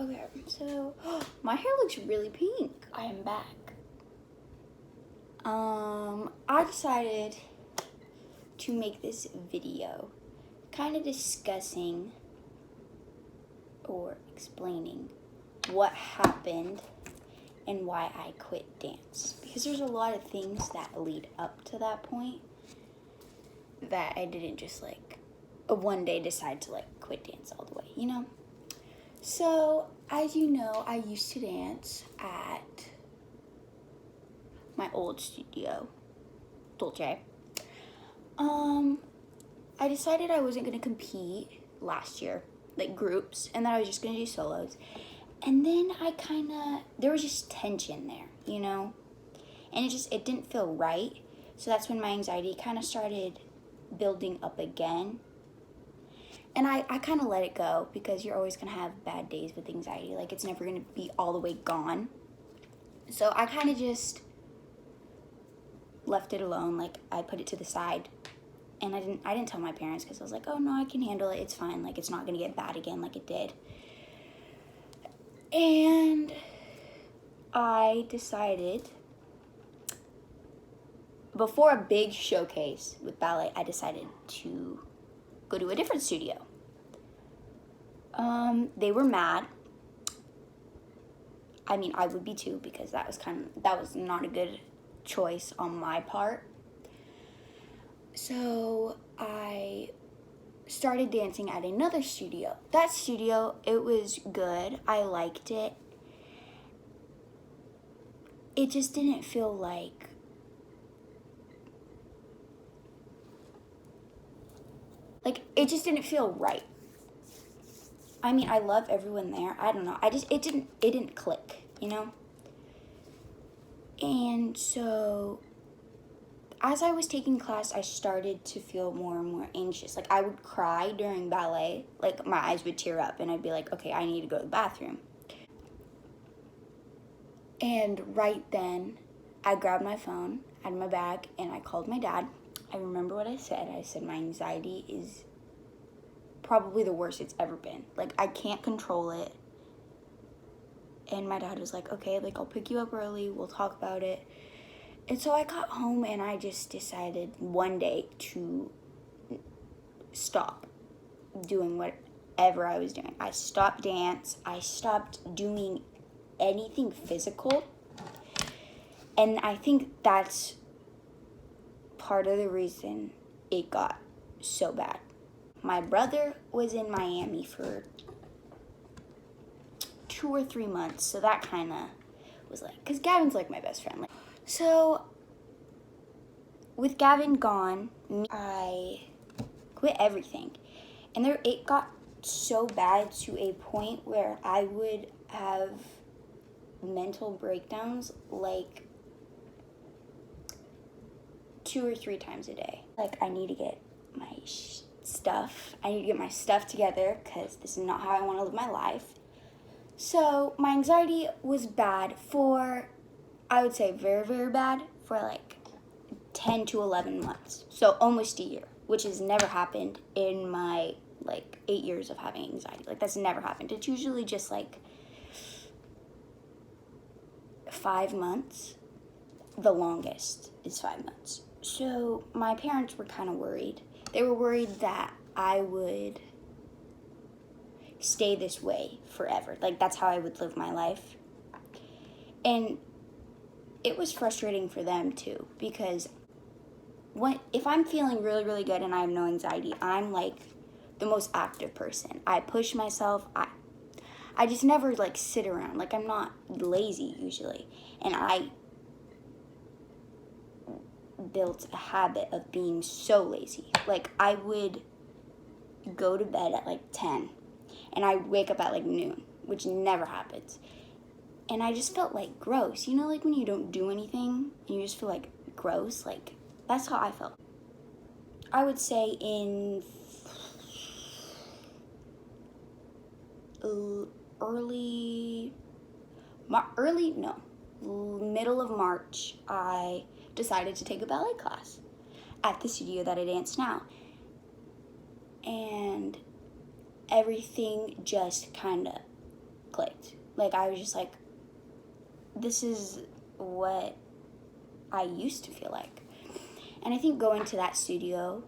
Okay, so my hair looks really pink. I am back. I decided to make this video kind of discussing or explaining what happened and why I quit dance. Because there's a lot of things that lead up to that point that I didn't just one day decide to quit dance all the way, you know? So, as you know, I used to dance at my old studio, Dolce. I decided I wasn't going to compete last year, groups, and that I was just going to do solos. And then there was just tension there, you know? And it didn't feel right. So that's when my anxiety kind of started building up again. And I kind of let it go because you're always going to have bad days with anxiety. It's never going to be all the way gone. So I kind of just left it alone. I put it to the side. And I didn't tell my parents because I was like, oh, no, I can handle it. It's fine. It's not going to get bad again like it did. And I decided, before a big showcase with ballet, I decided to go to a different studio. They were mad. I mean, I would be too, because that was not a good choice on my part. So I started dancing at another studio. That studio, it was good. I liked it. It just didn't feel it just didn't feel right. I mean, I love everyone there. I don't know. It didn't click, you know? And so as I was taking class, I started to feel more and more anxious. I would cry during ballet. My eyes would tear up, and I'd be like, okay, I need to go to the bathroom. And right then, I grabbed my phone out of my bag, and I called my dad. I remember what I said. I said, my anxiety is probably the worst it's ever been. I can't control it. And my dad was like, okay, I'll pick you up early. We'll talk about it. And so I got home, and I just decided one day to stop doing whatever I was doing. I stopped dance. I stopped doing anything physical. And I think that's part of the reason it got so bad. My brother was in Miami for 2 or 3 months, so that kind of was because Gavin's my best friend. So with Gavin gone, I quit everything. And it got so bad to a point where I would have mental breakdowns 2 or 3 times a day. I need to get my stuff. I need to get my stuff together because this is not how I want to live my life. So my anxiety was bad for, I would say very, very bad for 10 to 11 months. So almost a year, which has never happened in my 8 years of having anxiety. That's never happened. It's usually just 5 months. The longest is 5 months. So my parents were kind of worried. They were worried that I would stay this way forever. That's how I would live my life. And it was frustrating for them too, because if I'm feeling really, really good and I have no anxiety, I'm the most active person. I push myself. I just never sit around. I'm not lazy usually. And I built a habit of being so lazy. I would go to bed at 10 and I wake up at noon, which never happens. And I just felt gross. You know, when you don't do anything and you just feel gross? That's how I felt. I would say in middle of March, I decided to take a ballet class at the studio that I dance now. And everything just kind of clicked. Like, I was just like, this is what I used to feel like. And I think going to that studio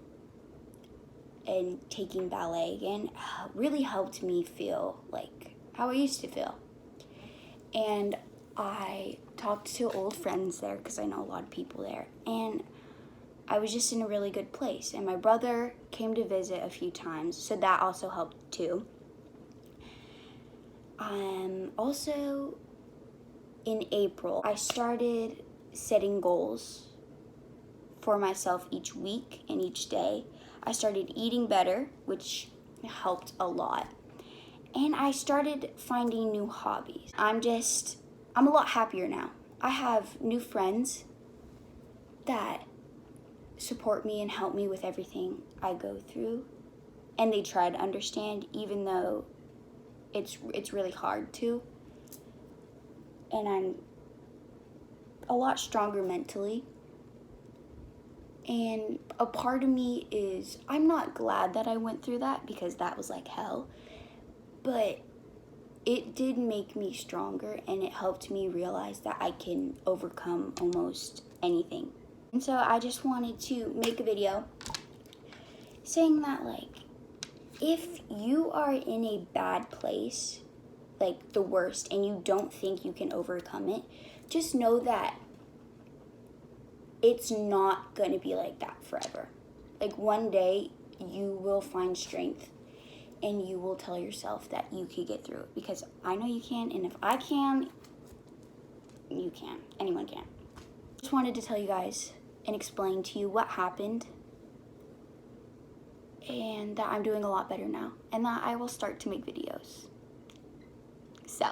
and taking ballet again really helped me feel like how I used to feel. And I talked to old friends there because I know a lot of people there. And I was just in a really good place. And my brother came to visit a few times, so that also helped too. Also, in April, I started setting goals for myself each week and each day. I started eating better, which helped a lot. And I started finding new hobbies. I'm a lot happier now. I have new friends that support me and help me with everything I go through. And they try to understand, even though it's really hard to. And I'm a lot stronger mentally. And a part of me is, I'm not glad that I went through that because that was like hell. But it did make me stronger, and it helped me realize that I can overcome almost anything. And so I just wanted to make a video saying that, like, if you are in a bad place, like the worst, and you don't think you can overcome it, just know that it's not going to be like that forever. Like, one day you will find strength and you will tell yourself that you can get through it, because I know you can, and if I can, you can. Anyone can. Just wanted to tell you guys and explain to you what happened, and that I'm doing a lot better now, and that I will start to make videos. So